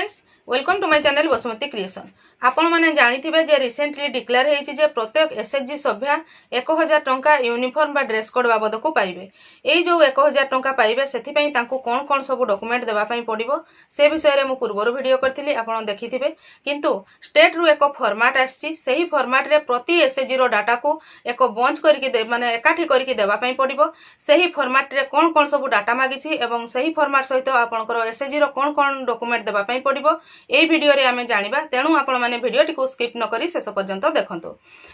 Friends, welcome to my channel Basumati creation. आपण माने जानिथिबे जे recently declare हेछि जे प्रत्येक एसएचजी सभ्या 1000 टंका यूनिफॉर्म बा ड्रेस कोड बाबद को पाइबे। एई जो 1000 टंका पाइबे सेथि पई तांको कोन कोन सब डॉक्यूमेंट देबा पई पड़िबो से विषय रे मु पूर्वरो वीडियो करथिली, आपण देखिथिबे। किंतु स्टेट रु एक फॉर्मेट आछि, सेही फॉर्मेट रे प्रति एसएचजी रो डाटा को एक बंच करके दे माने एकाठी करके देबा पई पड़िबो। सेही फॉर्मेट रे कोन कोन सब डाटा मागिछि एवं सेही फॉर्मेट सहित आपनकर एसएचजी रो कोन कोन डॉक्यूमेंट देबा पई पड़िबो एई वीडियो रे आमे जानिबा। तेनु आपण माने वीडियो टिको स्किप न करी शेष पर्यंत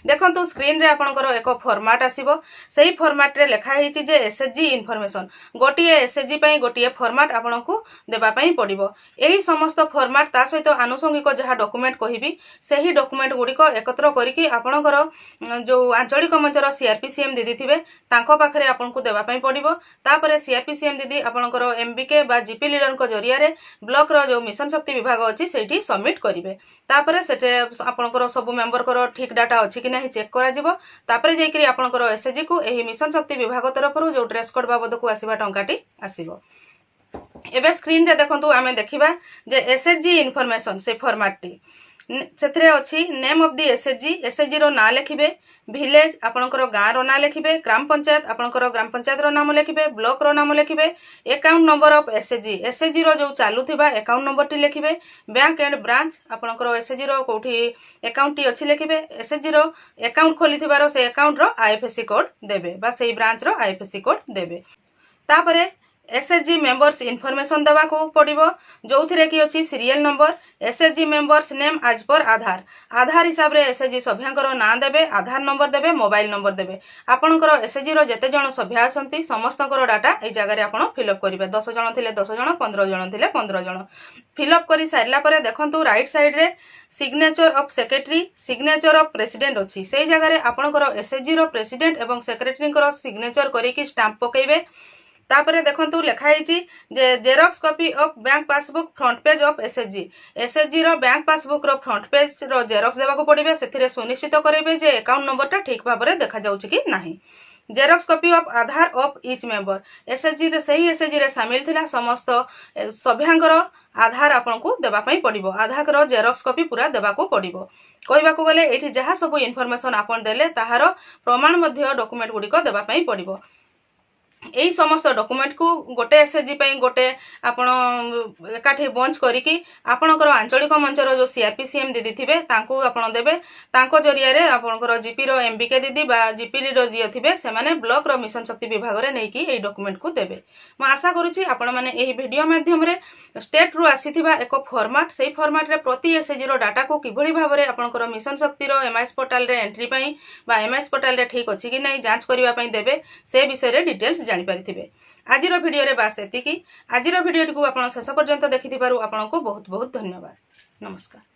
देखंतु स्क्रीन रे आपनकर एक फॉर्मेट आसीबो। सेही फॉर्मेट रे लिखा हेछि जे एसएचजी इन्फॉर्मेशन गोटिए एसएचजी पई गोटिए फॉर्मेट आपनकु देबा पई पड़िबो। एही समस्त फॉर्मेट ता सहित आनुषंगिक जहा डॉक्यूमेंट कहिबी सेही डॉक्यूमेंट गुडीको एकत्र करिकि आपनकर जो आंचलिक मंचर सीआरपीसीएम दीदी थिबे तांको पाखरे आपनकु देबा पई पड़िबो। तापरे सीआरपीसीएम दीदी आपनकर एमबीके बा जीपी लीडर को जरिया रे ब्लॉक रो जो मिशन शक्ति विभाग अछि सेठी सबमिट करिवे। तापरे सेटे आपनकर सब मेंबर को ठीक डाटा अछि कि नाही चेक करा जिवो। तापरे जेकरी आपनकर एसएचजी को एही मिशन शक्ति विभाग तरफरु जो ड्रेस कोड बाबद को आसीबा टंकाटी आसीबो। एबे स्क्रीन रे देखंतु आमे देखिबा जे एसएचजी इन्फॉर्मेशन से फॉर्मेट टी सेथरे अछि name of the SHG, SHG रो ना लिखिबे, विलेज आपनकर गां रो ना लिखिबे, ग्राम पंचायत आपनकर ग्राम पंचायत रो नाम लिखिबे, ब्लॉक रो नाम लिखिबे, account number of SHG, SHG रो जो चालू थिबा अकाउंट नंबर टी लिखिबे, बैंक एंड ब्रांच आपनकर एसएचजी रो कोठी अकाउंट टी अछि लिखिबे, एसएचजी रो अकाउंट खोली थिबारो से अकाउंट रो आईएफएससी कोड देबे बा सेही ब्रांच रो आईएफएससी कोड देबे। तापरे एसएचजी मेंबर्स इन्फॉर्मेशन देवा को पड़िबो जो थिरे कि अछि serial number, SHG members name as per Aadhaar, Aadhaar हिसाब रे एसएचजी सभ्यांकर नाम देबे, आधार नंबर देबे, मोबाइल नंबर देबे। आपनकर एसएचजी रो जते जण सभ्या आसंती समस्तकर डाटा ए जगह रे आपण फिल अप करिवे। 10 जण थिले 10 जण, 15 जण थिले 15 जण फिल अप करि सारला परे देखंतु राइट साइड रे signature of secretary, signature of president अछि। सेही जगह रे आपनकर एसएचजी रो प्रेसिडेंट एवं सेक्रेटरी कर सिग्नेचर करि कि स्टैंप पकेइबे। तापरे देखंतु लिखा हेछि जे xerox copy of bank passbook front page of SHG, SHG रो बैंक पासबुक रो फ्रंट पेज रो जेरॉक्स देबा को पड़िबे। सेथिरे सुनिश्चित करेबे जे अकाउंट नंबर ता ठीक भाबरे देखा जाउछि कि नाही। Xerox copy of Aadhaar of each member, SHG रे सही एसएचजी रे शामिल थिला समस्त सभ्यांकर आधार आपनकु देबा पई पड़िबो। आधार रो जेरॉक्स कॉपी पूरा देबा को पड़िबो। कहबा को गले एठी जहा सब इन्फॉर्मेशन आपन देले ताहारो प्रमाण मध्ये डॉक्यूमेंट गुडी को देबा पई पड़िबो। एही समस्त डॉक्यूमेंट को गोटे एसएचजी पई गोटे आपण एकाठी बंच करिकि आपणकर आंचलिक मंचर जो सीआरपीसीएम दीदी थिबे तांको आपण देबे। तांको जरिया रे आपणकर जीपी रो एमबीके दीदी बा जीपी लीडर जी थिबे से माने ब्लॉक रो मिशन शक्ति विभाग रे नेकी एही डॉक्यूमेंट को देबे। म आशा करूची आपण माने एही वीडियो माध्यम रे स्टेट रु आसीथिबा एक फॉर्मेट सेही फॉर्मेट रे प्रति एसएचजी रो डाटा को किभଳି भाबरे आपणकर मिशन शक्ति रो एमआईएस पोर्टल रे एंट्री पई बा एमआईएस पोर्टल रे ठीक अछि कि नै जांच करिवा पई देबे से विषय रे डिटेल्स जानि पारिथिबे। आजिरो वीडियो रे बास एतिकी। आजिरो वीडियो को आपण शेष पर्यंत देखिथिबारु आपनको बहुत बहुत धन्यवाद। नमस्कार।